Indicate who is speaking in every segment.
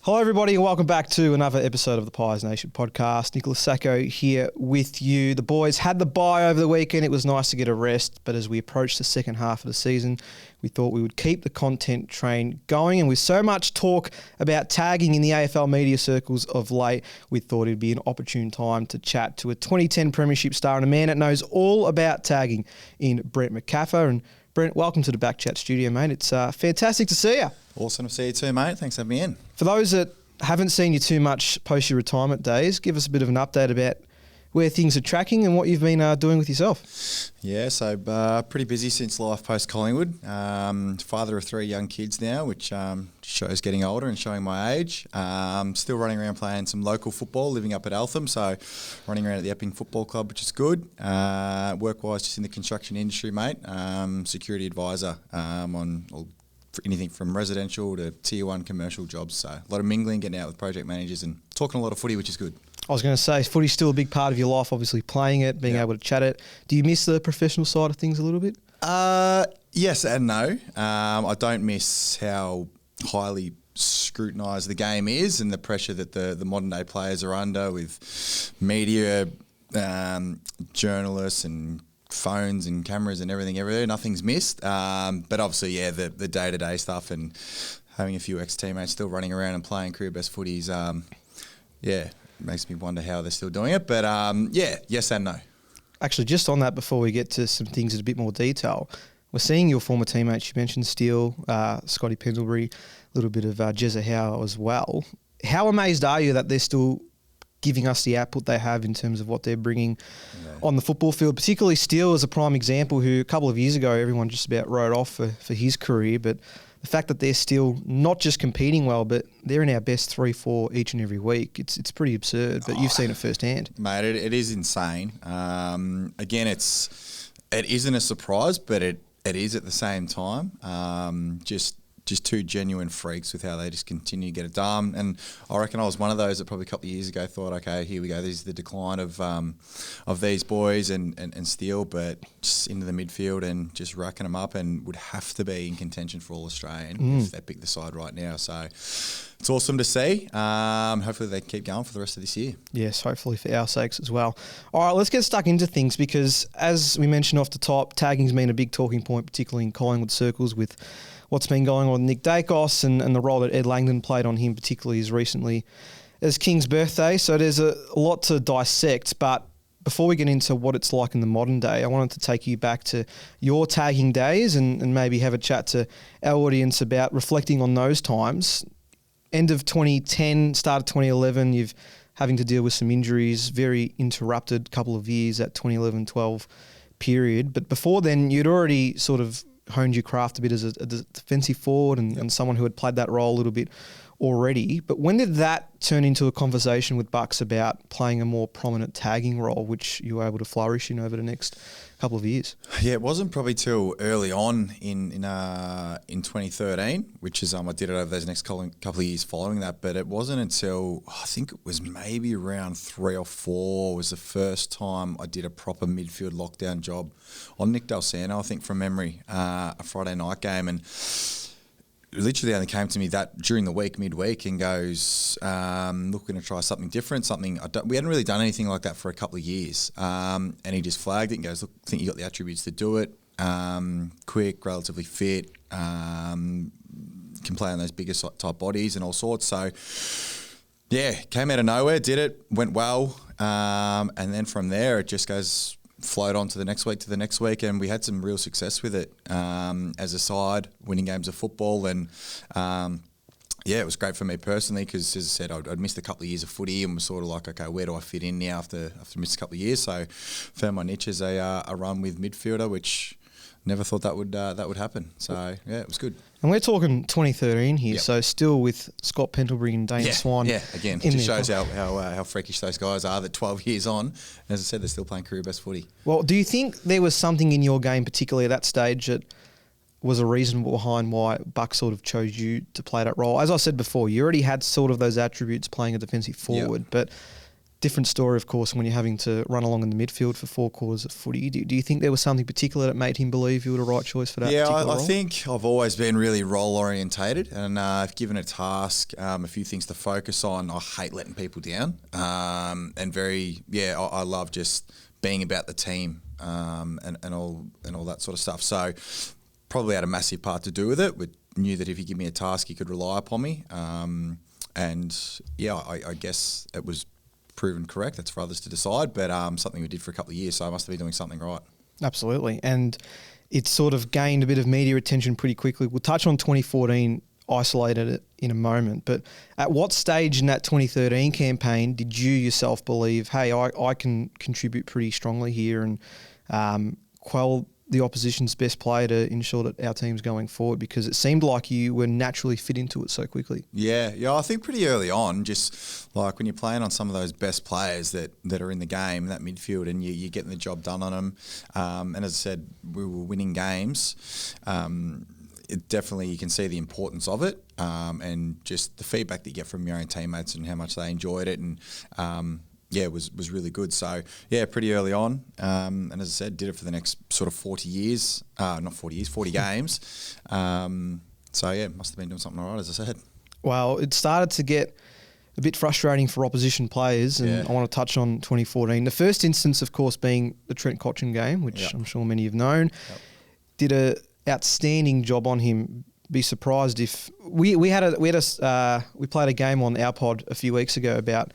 Speaker 1: Hello everybody and welcome back to another episode of the Pies Nation podcast. Nicholas Sacco here with you. The boys had the bye over the weekend. It was nice to get a rest, but as we approach the second half of the season, we thought we would keep the content train going. And with so much talk about tagging in the AFL media circles of late, we thought it'd be an opportune time to chat to a 2010 Premiership star and a man that knows all about tagging in Brent Macaffer. And Brent, welcome to the Backchat studio, mate. It's fantastic to see you.
Speaker 2: Awesome to see you too, mate. Thanks for having me in.
Speaker 1: For those that haven't seen you too much post your retirement days, give us a bit of an update about where things are tracking and what you've been doing with yourself.
Speaker 2: Yeah, so pretty busy since life post Collingwood. Father of 3 young kids now, which shows getting older and showing my age. Still running around playing some local football, living up at Eltham, so running around at the Epping Football Club, which is good. Work-wise, just in the construction industry, mate. Security advisor on anything from residential to tier 1 commercial jobs. So a lot of mingling, getting out with project managers and talking a lot of footy, which is good.
Speaker 1: I was going to say, footy's still a big part of your life, obviously playing it, being able to chat it. Do you miss the professional side of things a little bit?
Speaker 2: Yes and no. I don't miss how highly scrutinised the game is and the pressure that the modern day players are under with media, journalists and phones and cameras and everything everywhere. Nothing's missed. But obviously, the day-to-day stuff and having a few ex-teammates still running around and playing career best footies, makes me wonder how they're still doing it. But yes and no. Actually,
Speaker 1: just on that, before we get to some things in a bit more detail, we're seeing your former teammates. You mentioned Steele, Scotty Pendlebury, a little bit of Jezza Howe as well. How amazed are you that they're still giving us the output they have in terms of what they're bringing on the football field? Particularly Steele is a prime example who a couple of years ago everyone just about wrote off for his career, but the fact that they're still not just competing well, but they're in our best 3-4 each and every week, it's pretty absurd, but you've seen it firsthand.
Speaker 2: Mate, it is insane. Again, it isn't a surprise, but it is at the same time. Just two genuine freaks with how they just continue to get it done. And I reckon I was one of those that probably a couple of years ago thought, okay, here we go, this is the decline of these boys and Steele, but just into the midfield and just racking them up and would have to be in contention for All-Australian if they pick the side right now. So it's awesome to see. Hopefully they keep going for the rest of this year.
Speaker 1: Yes, hopefully for our sakes as well. All right, let's get stuck into things because as we mentioned off the top, tagging's been a big talking point, particularly in Collingwood circles with what's been going on with Nick Dacos and the role that Ed Langdon played on him, particularly as recently as King's birthday. So there's a lot to dissect, but before we get into what it's like in the modern day, I wanted to take you back to your tagging days and maybe have a chat to our audience about reflecting on those times. End of 2010, start of 2011, you've having to deal with some injuries, very interrupted couple of years, that 2011-12 period. But before then, you'd already sort of honed your craft a bit as a defensive forward and someone who had played that role a little bit already. But when did that turn into a conversation with Bucks about playing a more prominent tagging role, which you were able to flourish in over the next couple of years?
Speaker 2: Yeah, it wasn't probably till early on in 2013, which is I did it over those next couple of years following that. But it wasn't until I think it was maybe around 3 or 4 was the first time I did a proper midfield lockdown job on Nick Dalsano, I think from memory, a Friday night game, and literally only came to me that during the week, midweek, and goes, look, we're going to try something different, we hadn't really done anything like that for a couple of years. And he just flagged it and goes, look, I think you got the attributes to do it. Quick, relatively fit, can play on those bigger type bodies and all sorts. So, yeah, came out of nowhere, did it, went well. And then from there, it just flowed on to the next week, and we had some real success with it as a side, winning games of football. And it was great for me personally because, as I said, I'd missed a couple of years of footy and was sort of like, okay, where do I fit in now after missed a couple of years? So found my niche as a run with midfielder, which never thought that would happen. So, yeah, it was good.
Speaker 1: And we're talking 2013 here, so still with Scott Pendlebury and Dane Swan.
Speaker 2: Yeah, again, it just shows how freakish those guys are that 12 years on, as I said, they're still playing career best footy.
Speaker 1: Well, do you think there was something in your game, particularly at that stage, that was a reason behind why Buck sort of chose you to play that role? As I said before, you already had sort of those attributes playing a defensive forward, but Different story, of course, when you're having to run along in the midfield for 4 quarters of footy. Do you think there was something particular that made him believe you were the right choice for that particular role?
Speaker 2: I think I've always been really role orientated, and if given a task, a few things to focus on, I hate letting people down, I love just being about the team and all that sort of stuff. So probably had a massive part to do with it. We knew that if you give me a task, you could rely upon me, I guess it was proven correct. That's for others to decide, but something we did for a couple of years, so I must have been doing something right.
Speaker 1: Absolutely, and it sort of gained a bit of media attention pretty quickly. We'll touch on 2014, isolated it in a moment, but at what stage in that 2013 campaign did you yourself believe, hey, I can contribute pretty strongly here and quell the opposition's best player to ensure that our team's going forward? Because it seemed like you were naturally fit into it so quickly. Yeah,
Speaker 2: I think pretty early on, just like when you're playing on some of those best players that are in the game, in that midfield, and you're getting the job done on them. And as I said, we were winning games. It definitely, you can see the importance of it, and just the feedback that you get from your own teammates and how much they enjoyed it, and it was really good. So, pretty early on. And as I said, did it for the next sort of 40 years. Not 40 years, 40 games. Must have been doing something all right, as I said. Well,
Speaker 1: it started to get a bit frustrating for opposition players, and I want to touch on 2014. The first instance, of course, being the Trent Cotchin game, which I'm sure many have known. Did a outstanding job on him. Be surprised if we played a game on our pod a few weeks ago about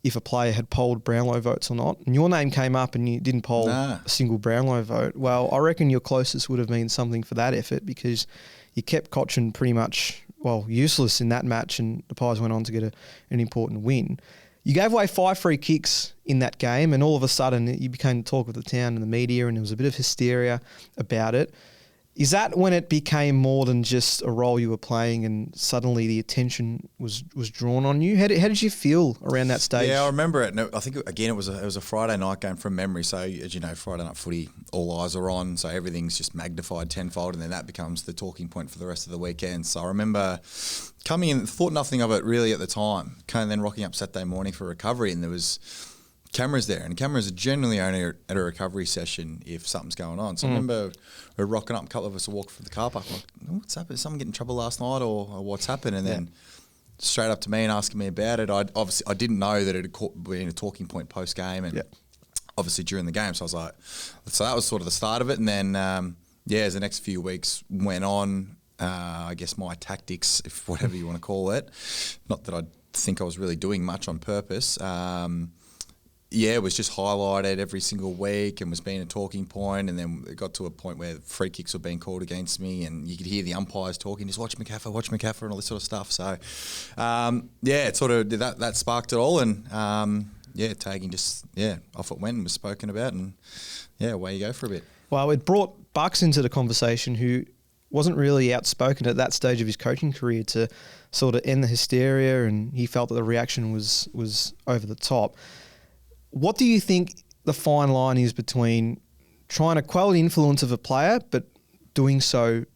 Speaker 1: if a player had polled Brownlow votes or not, and your name came up and you didn't poll a single Brownlow vote. Well, I reckon your closest would have been something for that effort, because you kept Cotchin pretty much, useless in that match, and the Pies went on to get an important win. You gave away 5 free kicks in that game, and all of a sudden you became the talk of the town and the media, and there was a bit of hysteria about it. Is that when it became more than just a role you were playing, and suddenly the attention was drawn on you? How did you feel around that stage?
Speaker 2: Yeah, I remember it. And I think again it was a Friday night game from memory. So as you know, Friday night footy, all eyes are on, so everything's just magnified tenfold, and then that becomes the talking point for the rest of the weekend. So I remember coming in, thought nothing of it really at the time. Kind of then rocking up Saturday morning for recovery, and there was cameras there, and cameras are generally only at a recovery session if something's going on. So I remember we're rocking up, a couple of us are walking through the car park, like, what's happened? Did someone get in trouble last night, or what's happened? And then straight up to me and asking me about it. I didn't know that it had been a talking point post game, and obviously during the game. So I was like, so that was sort of the start of it. And then as the next few weeks went on, I guess my tactics, if whatever you want to call it, not that I think I was really doing much on purpose. It was just highlighted every single week and was being a talking point. And then it got to a point where free kicks were being called against me, and you could hear the umpires talking, just watch Macaffer and all this sort of stuff. So, it sort of that sparked it all. And, tagging just, off it went and was spoken about. And, away you go for a bit.
Speaker 1: Well, it brought Bucks into the conversation, who wasn't really outspoken at that stage of his coaching career, to sort of end the hysteria, and he felt that the reaction was over the top. What do you think the fine line is between trying to quell the influence of a player but doing so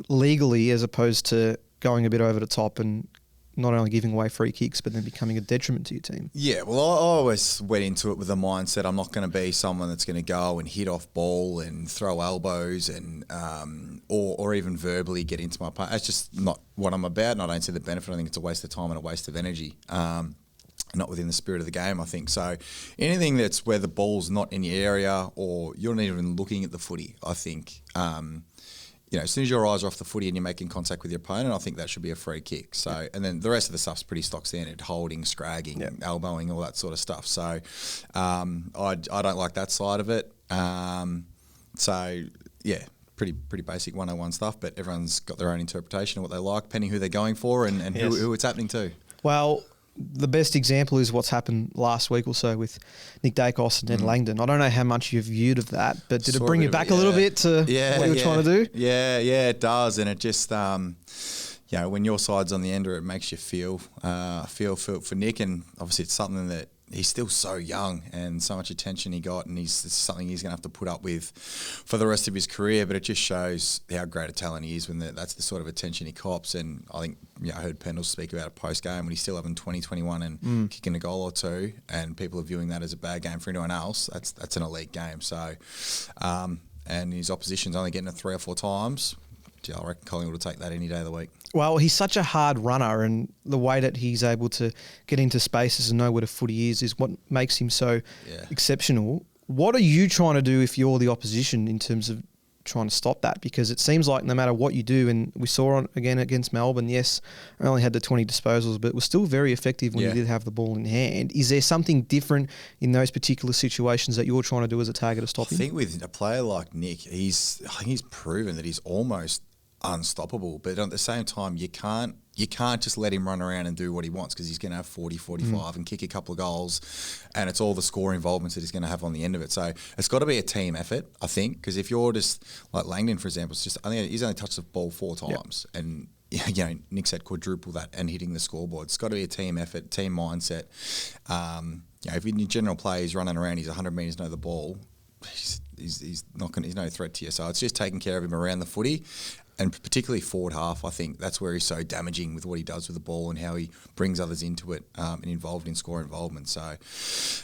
Speaker 1: legally, as opposed to going a bit over the top and not only giving away free kicks but then becoming a detriment to your team?
Speaker 2: Yeah, well, I always went into it with the mindset I'm not going to be someone that's going to go and hit off ball and throw elbows and or even verbally get into my part. That's just not what I'm about, and I don't see the benefit. I think it's a waste of time and a waste of energy. Not within the spirit of the game, I think. So anything that's where the ball's not in your area or you're not even looking at the footy, I think, as soon as your eyes are off the footy and you're making contact with your opponent, I think that should be a free kick. So, and then the rest of the stuff's pretty stock standard: holding, scragging, elbowing, all that sort of stuff. So, I don't like that side of it. Pretty basic 101 stuff, but everyone's got their own interpretation of what they like, depending who they're going for and who it's happening to.
Speaker 1: Well, the best example is what's happened last week or so with Nick Dacos and Ned Langdon. I don't know how much you've viewed of that, but did it bring you back a little bit to what you were trying to do?
Speaker 2: Yeah, it does. And it just, when your side's on the ender, it makes you feel for Nick, and obviously it's something that he's still so young and so much attention he got, and it's something he's going to have to put up with for the rest of his career. But it just shows how great a talent he is when that's the sort of attention he cops. And I think I heard Pendle speak about it post game when he's still having 20-21 and kicking a goal or two, and people are viewing that as a bad game for anyone else. That's an elite game. So, and his opposition's only getting it 3 or 4 times. I reckon Collingwood will take that any day of the week.
Speaker 1: Well, he's such a hard runner, and the way that he's able to get into spaces and know where the footy is what makes him so exceptional. What are you trying to do if you're the opposition in terms of trying to stop that? Because it seems like no matter what you do, and we saw again against Melbourne, yes, I only had the 20 disposals, but it was still very effective when you did have the ball in hand. Is there something different in those particular situations that you're trying to do as a tagger to stop him?
Speaker 2: I think with a player like Nick, I think he's proven that he's almost unstoppable, but at the same time you can't just let him run around and do what he wants, because he's going to have 40, 45 and kick a couple of goals, and it's all the score involvements that he's going to have on the end of it. So it's got to be a team effort, I think, because if you're just like Langdon, for example, I think he's only touched the ball 4 times, and Nick's had quadruple that and hitting the scoreboard. It's got to be a team effort, team mindset. If in your general play he's running around, he's 100 metres no the ball, he's no threat to you. So it's just taking care of him around the footy. And particularly forward half, I think that's where he's so damaging with what he does with the ball and how he brings others into it and involved in score involvement. So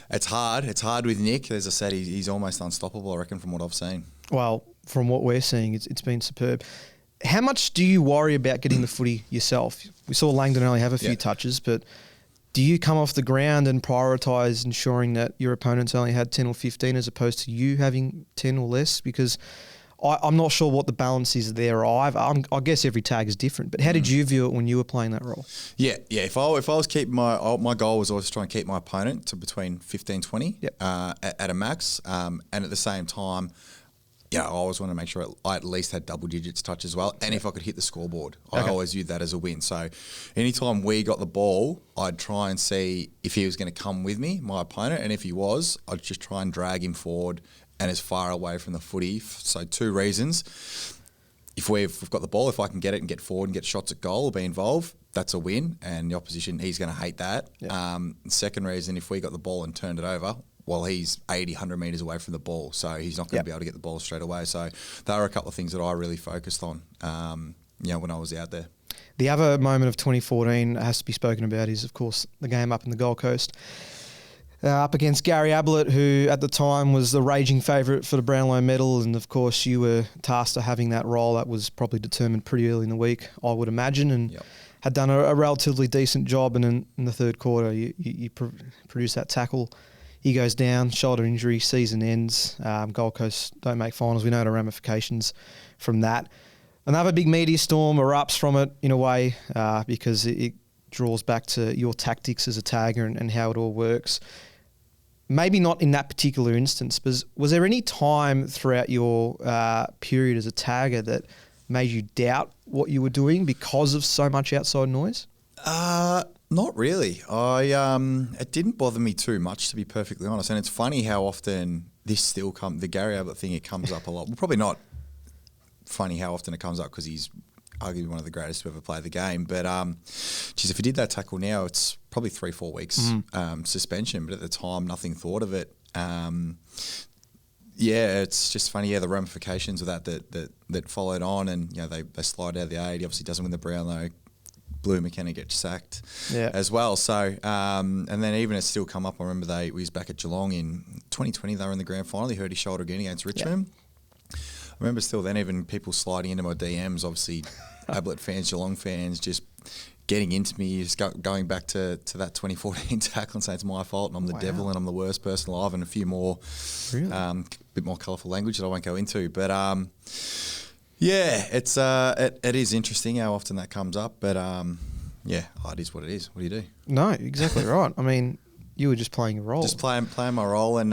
Speaker 2: it's hard. It's hard with Nick. As I said, he's almost unstoppable, I reckon, from what I've seen.
Speaker 1: Well, from what we're seeing, it's been superb. How much do you worry about getting the footy yourself? We saw Langdon only have a few touches, but do you come off the ground and prioritise ensuring that your opponents only had 10 or 15 as opposed to you having 10 or less? Because I'm not sure what the balance is there. I guess every tag is different, but how did you view it when you were playing that role?
Speaker 2: Yeah. If I was keeping my goal was always try and keep my opponent to between 15, 20 at a max, and at the same time, I always want to make sure I at least had double digits touch as well, and if I could hit the scoreboard, I always viewed that as a win. So anytime we got the ball, I'd try and see if he was going to come with me, my opponent, and if he was, I'd just try and drag him forward and as far away from the footy. So 2 reasons. If we've got the ball, if I can get it and get forward and get shots at goal or be involved, that's a win. And the opposition, he's going to hate that. Second reason, if we got the ball and turned it over, well, he's 80, 100 metres away from the ball. So he's not going to be able to get the ball straight away. So there are a couple of things that I really focused on, when I was out there.
Speaker 1: The other moment of 2014 that has to be spoken about is, of course, the game up in the Gold Coast. Up against Gary Ablett, who at the time was the raging favourite for the Brownlow medal, and of course you were tasked with having that role. That was probably determined pretty early in the week, I would imagine, and had done a relatively decent job. And in the third quarter, you produced that tackle. He goes down, shoulder injury, season ends. Gold Coast don't make finals. We know the ramifications from that. Another big media storm erupts from it in a way because it draws back to your tactics as a tagger and how it all works. Maybe not in that particular instance, but was there any time throughout your period as a tagger that made you doubt what you were doing because of so much outside noise?
Speaker 2: Not really. It didn't bother me too much, to be perfectly honest. And it's funny how often the Gary Ablett thing, it comes up a lot. Well, probably not funny how often it comes up because he's arguably one of the greatest to ever play the game. But, if he did that tackle now, it's probably 3-4 weeks suspension. But at the time, nothing thought of it. It's just funny, the ramifications of that followed on. And, they slide out of the 80. Obviously doesn't win the Brownlow. Blue McKenna gets sacked as well. So, and then even it's still come up. I remember he was back at Geelong in 2020. They were in the grand final. He hurt his shoulder again against Richmond. I remember still then even people sliding into my DMs, obviously Ablett fans, Geelong fans, just getting into me, just going back to that 2014 tackle and saying it's my fault and I'm the devil and I'm the worst person alive, and a few more, bit more colourful language that I won't go into. But it is interesting how often that comes up. But it is what it is. What do you do?
Speaker 1: No, exactly right. I mean, you were just playing a role.
Speaker 2: Just playing my role, and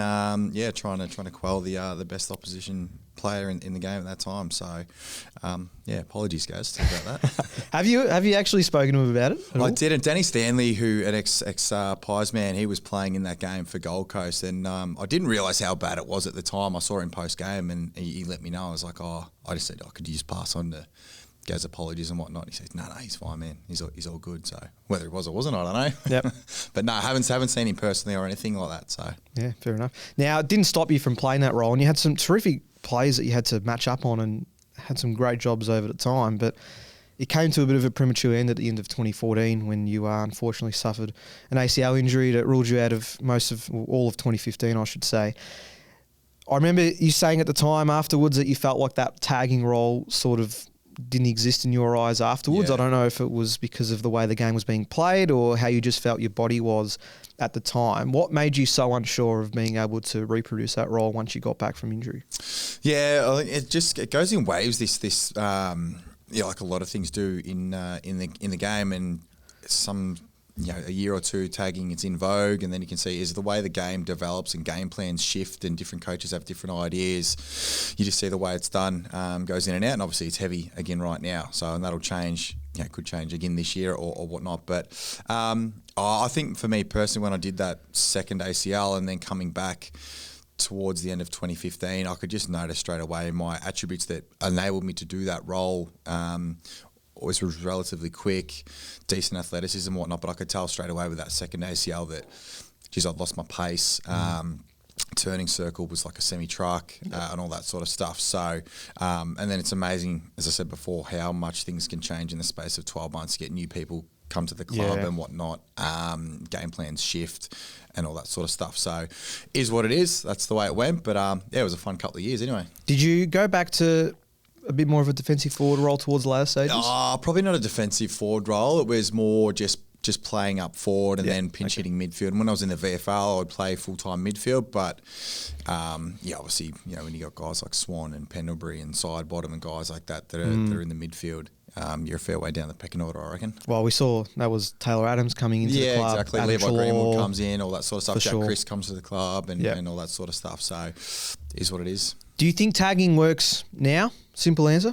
Speaker 2: trying to quell the best opposition player in the game at that time. So, apologies, guys, about that.
Speaker 1: Have you actually spoken to him about it?
Speaker 2: I didn't. Danny Stanley, who an ex Pies man, he was playing in that game for Gold Coast, and I didn't realise how bad it was at the time. I saw him post game, and he let me know. I was like, I just said, could you just pass on to Gaz apologies and whatnot. He says, no, he's fine, man. He's all good. So whether it was or wasn't, I don't know.
Speaker 1: Yep.
Speaker 2: But no, I haven't seen him personally or anything like that. So
Speaker 1: yeah, fair enough. Now, it didn't stop you from playing that role, and you had some terrific plays that you had to match up on and had some great jobs over the time, but it came to a bit of a premature end at the end of 2014 when you unfortunately suffered an ACL injury that ruled you out of all of 2015, I should say. I remember you saying at the time afterwards that you felt like that tagging role sort of didn't exist in your eyes afterwards.
Speaker 2: Yeah.
Speaker 1: I don't know if it was because of the way the game was being played or how you just felt your body was at the time. What made you so unsure of being able to reproduce that role once you got back from injury?
Speaker 2: Yeah, I think it goes in waves. This like a lot of things do in the game, and some. A year or two tagging, it's in vogue, and then you can see as the way the game develops and game plans shift and different coaches have different ideas, you just see the way it's done goes in and out, and obviously it's heavy again right now. So, and that'll change, could change again this year or whatnot. But I think for me personally, when I did that second ACL and then coming back towards the end of 2015, I could just notice straight away my attributes that enabled me to do that role. Always was relatively quick, decent athleticism and whatnot, but I could tell straight away with that second ACL that, I'd lost my pace. Turning circle was like a semi-truck and all that sort of stuff. So, and then it's amazing, as I said before, how much things can change in the space of 12 months to get new people come to the club and whatnot. Game plans shift and all that sort of stuff. So, is what it is. That's the way it went. But it was a fun couple of years anyway.
Speaker 1: Did you go back to a bit more of a defensive forward role towards the latter stages?
Speaker 2: Probably not a defensive forward role. It was more just playing up forward and then pinch hitting midfield. And when I was in the VFL, I would play full-time midfield. But, obviously, when you got guys like Swan and Pendlebury and Sidebottom and guys like that that are in the midfield, you're a fair way down the pecking order, I reckon.
Speaker 1: Well, we saw that was Taylor Adams coming into the club.
Speaker 2: Yeah, exactly. Levi Greenwood comes in, all that sort of stuff. Jack Chris comes to the club and all that sort of stuff. So, it is what it is.
Speaker 1: Do you think tagging works now? Simple answer.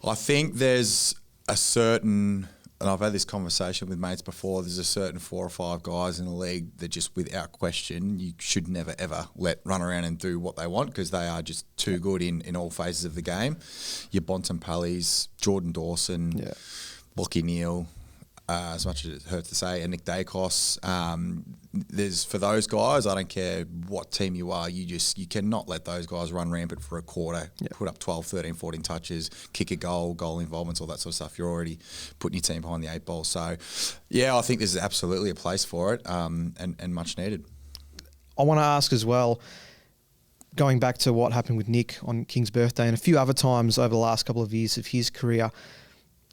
Speaker 2: I think there's a certain, and I've had this conversation with mates before, there's a certain 4 or 5 guys in the league that just without question you should never ever let run around and do what they want because they are just too good in all phases of the game. Your Bontempellis, Jordan Dawson, Lockie Neal, as much as it hurts to say, and Nick Dacos. There's for those guys, I don't care what team you are, you cannot let those guys run rampant for a quarter, put up 12, 13, 14 touches, kick a goal involvements, all that sort of stuff. You're already putting your team behind the 8 ball. So, I think there's absolutely a place for it and much needed.
Speaker 1: I want to ask as well, going back to what happened with Nick on King's birthday and a few other times over the last couple of years of his career,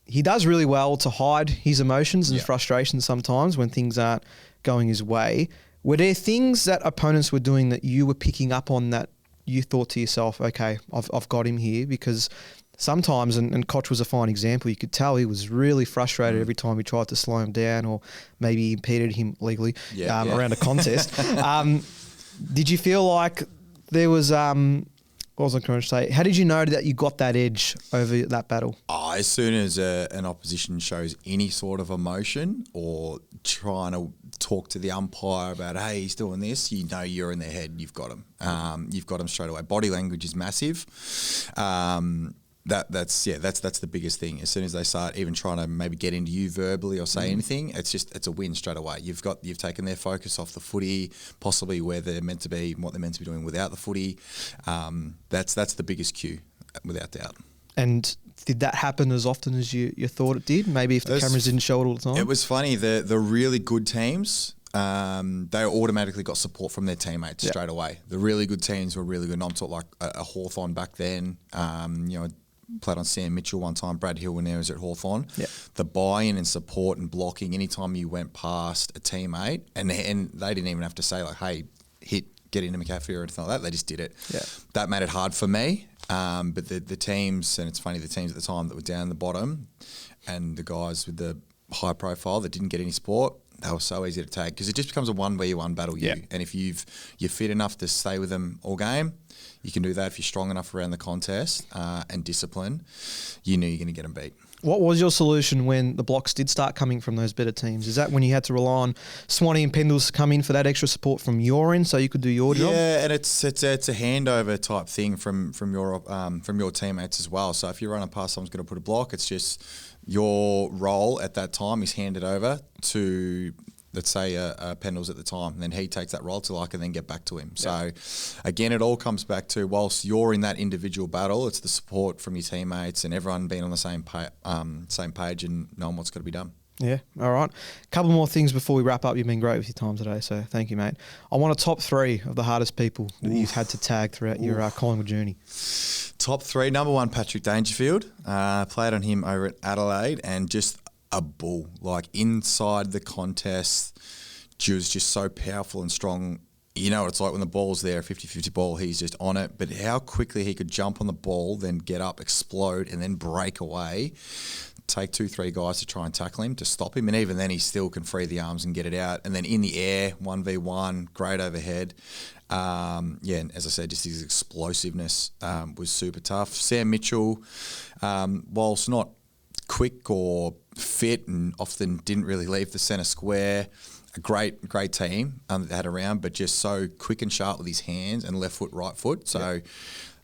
Speaker 1: he does really well to hide his emotions and frustrations sometimes when things aren't going his way. Were there things that opponents were doing that you were picking up on that you thought to yourself, okay, I've got him here? Because sometimes, and Koch was a fine example, you could tell he was really frustrated every time we tried to slow him down or maybe impeded him legally around a contest. Did you feel like there was... what was I going to say? How did you know that you got that edge over that battle?
Speaker 2: As soon as an opposition shows any sort of emotion or trying to talk to the umpire about, hey, he's doing this, you're in their head, you've got him. You've got him straight away. Body language is massive. That's the biggest thing. As soon as they start even trying to maybe get into you verbally or say anything, it's a win straight away. You've taken their focus off the footy, possibly where they're meant to be, what they're meant to be doing without the footy. That's the biggest cue, without doubt. And
Speaker 1: did that happen as often as you thought it did? Maybe if the cameras didn't show it all the time?
Speaker 2: It was funny. The really good teams, they automatically got support from their teammates straight away. The really good teams were really good. And I'm talking like a Hawthorn back then, played on Sam Mitchell one time, Brad Hill when he was at Hawthorn.
Speaker 1: Yeah.
Speaker 2: The buy-in and support and blocking anytime you went past a teammate, and they didn't even have to say like, hey, get into Macaffer or anything like that. They just did it. Yeah. That made it hard for me. But the teams, and it's funny, the teams at the time that were down the bottom and the guys with the high profile that didn't get any support, they were so easy to tag because it just becomes a 1v1 battle. And if you're fit enough to stay with them all game, you can do that. If you're strong enough around the contest and discipline, you're going to get them beat.
Speaker 1: What was your solution when the blocks did start coming from those better teams? Is that when you had to rely on Swanee and Pendles to come in for that extra support from your end so you could do your job?
Speaker 2: Yeah, and it's a handover type thing from your teammates as well. So if you run a pass, someone's going to put a block. It's just your role at that time is handed over to, let's say, Pendles at the time, and then he takes that role till I can then get back to him.
Speaker 1: Yeah.
Speaker 2: So, again, it all comes back to, whilst you're in that individual battle, it's the support from your teammates and everyone being on the same page and knowing what's got to be done.
Speaker 1: Yeah, all right. Couple more things before we wrap up. You've been great with your time today, so thank you, mate. I want a top 3 of the hardest people that you've had to tag throughout your Collingwood journey.
Speaker 2: Top 3, number 1, Patrick Dangerfield. Played on him over at Adelaide, and just a bull. Like, inside the contest, she was just so powerful and strong. You know what it's like when the ball's there, 50-50 ball, he's just on it. But how quickly he could jump on the ball, then get up, explode, and then break away. Take 2-3 guys to try and tackle him, to stop him. And even then, he still can free the arms and get it out. And then in the air, 1v1, great overhead. And as I said, just his explosiveness was super tough. Sam Mitchell, whilst not quick or fit and often didn't really leave the centre square, a great team that they had around, but just so quick and sharp with his hands and left foot, right foot. So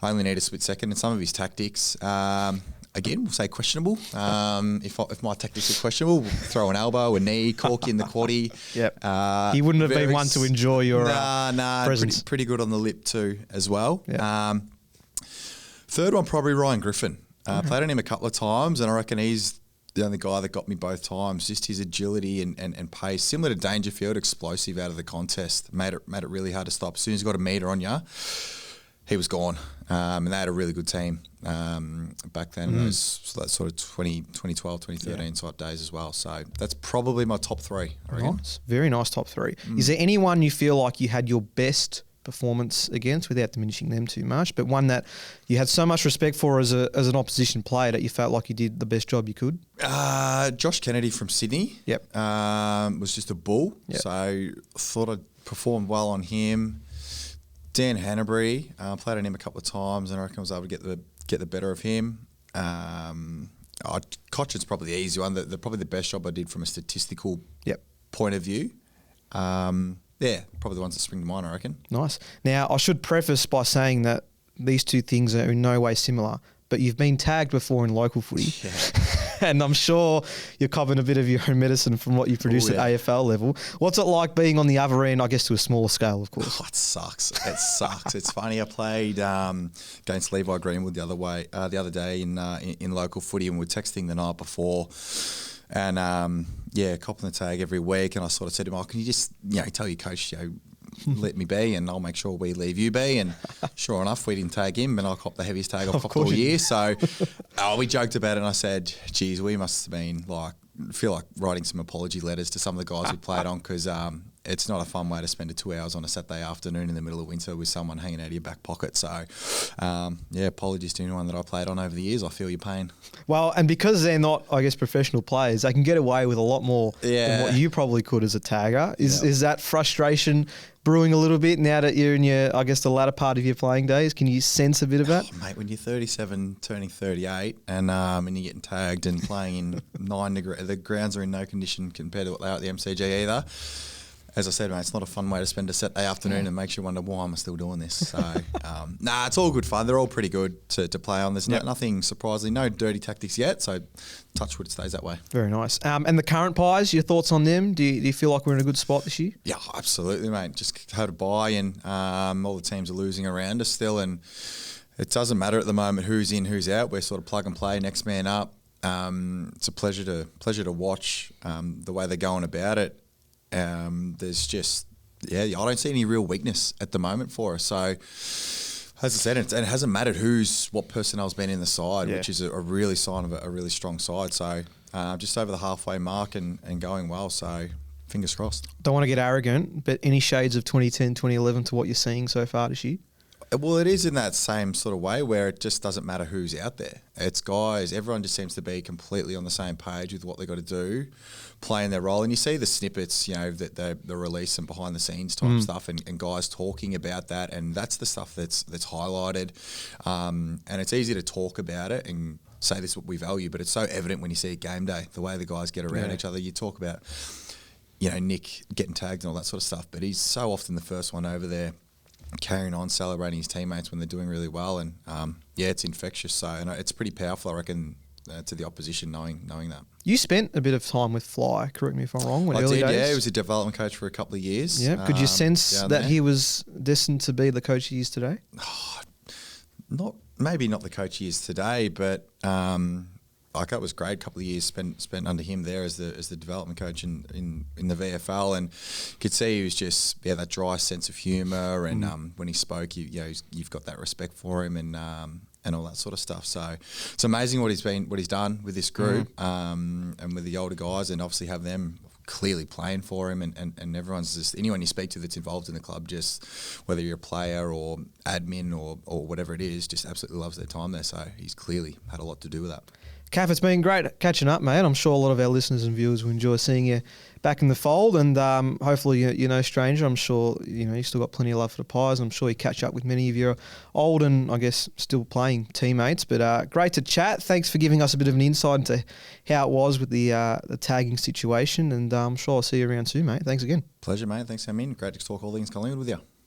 Speaker 2: I only need a split second. And some of his tactics, again, we'll say questionable. If my tactics are questionable, we'll throw an elbow, a knee, cork in the quaddie.
Speaker 1: Yep. He wouldn't have been one to enjoy your presence.
Speaker 2: Pretty good on the lip too as well.
Speaker 1: Yep.
Speaker 2: Third one, probably Ryan Griffin. Played on him a couple of times, and I reckon he's the only guy that got me both times. Just his agility and pace, similar to Dangerfield, explosive out of the contest, made it really hard to stop. As soon as you got a metre on you, he was gone. And they had a really good team back then, those sort of 2012, 2013 type days as well. So that's probably my top 3, I reckon.
Speaker 1: Nice. Very nice top 3. Is there anyone you feel like you had your best performance against, without diminishing them too much, but one that you had so much respect for as an opposition player that you felt like you did the best job you could?
Speaker 2: Josh Kennedy from Sydney.
Speaker 1: Yep.
Speaker 2: Was just a bull.
Speaker 1: Yep.
Speaker 2: So I thought I'd performed well on him. Dan Hanbury, played on him a couple of times, and I reckon I was able to get the better of him. Cochin's probably the easy one. Probably the best job I did from a statistical point of view. Probably the ones that spring to mind, I reckon. Nice.
Speaker 1: Now, I should preface by saying that these two things are in no way similar, but you've been tagged before in local footy. And I'm sure you're covering a bit of your own medicine from what you produced at AFL level. What's it like being on the other end, I guess to a smaller scale, of course?
Speaker 2: It sucks. It sucks. It's funny. I played against Levi Greenwood the other day in local footy, and we were texting the night before. And copping the tag every week, and I sort of said to him, can you just tell your coach, let me be, and I'll make sure we leave you be. And sure enough, we didn't tag him, and I copped the heaviest tag I've copped all year. So we joked about it, and I said, geez, we must have been feel like writing some apology letters to some of the guys we played on, because it's not a fun way to spend 2 hours on a Saturday afternoon in the middle of winter with someone hanging out of your back pocket. So, apologies to anyone that I played on over the years. I feel your pain.
Speaker 1: Well, and because they're not, I guess, professional players, they can get away with a lot more than what you probably could as a tagger. Is that frustration brewing a little bit now that you're in the latter part of your playing days? Can you sense a bit of that?
Speaker 2: Oh, mate, when you're 37, turning 38, and you're getting tagged and playing in 9 degrees, the grounds are in no condition compared to what they are at the MCG either. As I said, mate, it's not a fun way to spend a Saturday afternoon, and makes you wonder, why am I still doing this? So, it's all good fun. They're all pretty good to play on. There's nothing surprisingly, no dirty tactics yet, so touch wood, it stays that way.
Speaker 1: Very nice. And the current Pies, your thoughts on them? Do you feel like we're in a good spot this year?
Speaker 2: Yeah, absolutely, mate. Just had a bye, and all the teams are losing around us still, and it doesn't matter at the moment who's in, who's out. We're sort of plug and play, next man up. It's a pleasure to watch the way they're going about it. There's just, I don't see any real weakness at the moment for us. So, as I said, it hasn't mattered what personnel's been in the side, which is a really sign of a really strong side. So, just over the halfway mark and going well. So, fingers crossed.
Speaker 1: Don't want to get arrogant, but any shades of 2010, 2011 to what you're seeing so far this year?
Speaker 2: Well, it is in that same sort of way where it just doesn't matter who's out there. It's guys, everyone just seems to be completely on the same page with what they've got to do, playing their role. And you see the snippets, that they're releasing behind the scenes type stuff, and guys talking about that. And that's the stuff that's highlighted. And it's easy to talk about it and say this is what we value, but it's so evident when you see it game day, the way the guys get around each other. You talk about, Nick getting tagged and all that sort of stuff, but he's so often the first one over there carrying on, celebrating his teammates when they're doing really well. And, it's infectious. So it's pretty powerful, I reckon, to the opposition knowing that.
Speaker 1: You spent a bit of time with Fly, correct me if I'm wrong,
Speaker 2: I
Speaker 1: early
Speaker 2: did,
Speaker 1: days.
Speaker 2: yeah. He was a development coach for a couple of years.
Speaker 1: Yeah. Could you sense that
Speaker 2: there.
Speaker 1: he was destined to be the coach he is today?
Speaker 2: Maybe not the coach he is today, but that was great. A couple of years spent under him there as the development coach in the VFL, and could see he was just that dry sense of humour, and when he spoke, you've got that respect for him, and all that sort of stuff. So it's amazing what he's done with this group, and with the older guys, and obviously have them clearly playing for him, and everyone's just, anyone you speak to that's involved in the club, just whether you're a player or admin or whatever it is, just absolutely loves their time there. So he's clearly had a lot to do with that.
Speaker 1: Kath, it's been great catching up, mate. I'm sure a lot of our listeners and viewers will enjoy seeing you back in the fold, and hopefully you're no stranger. I'm sure you still got plenty of love for the Pies. I'm sure you catch up with many of your old and I guess still playing teammates. But great to chat. Thanks for giving us a bit of an insight into how it was with the tagging situation, and I'm sure I'll see you around soon, mate. Thanks again.
Speaker 2: Pleasure, mate. Thanks for having me in. Great to talk all things Collingwood with you.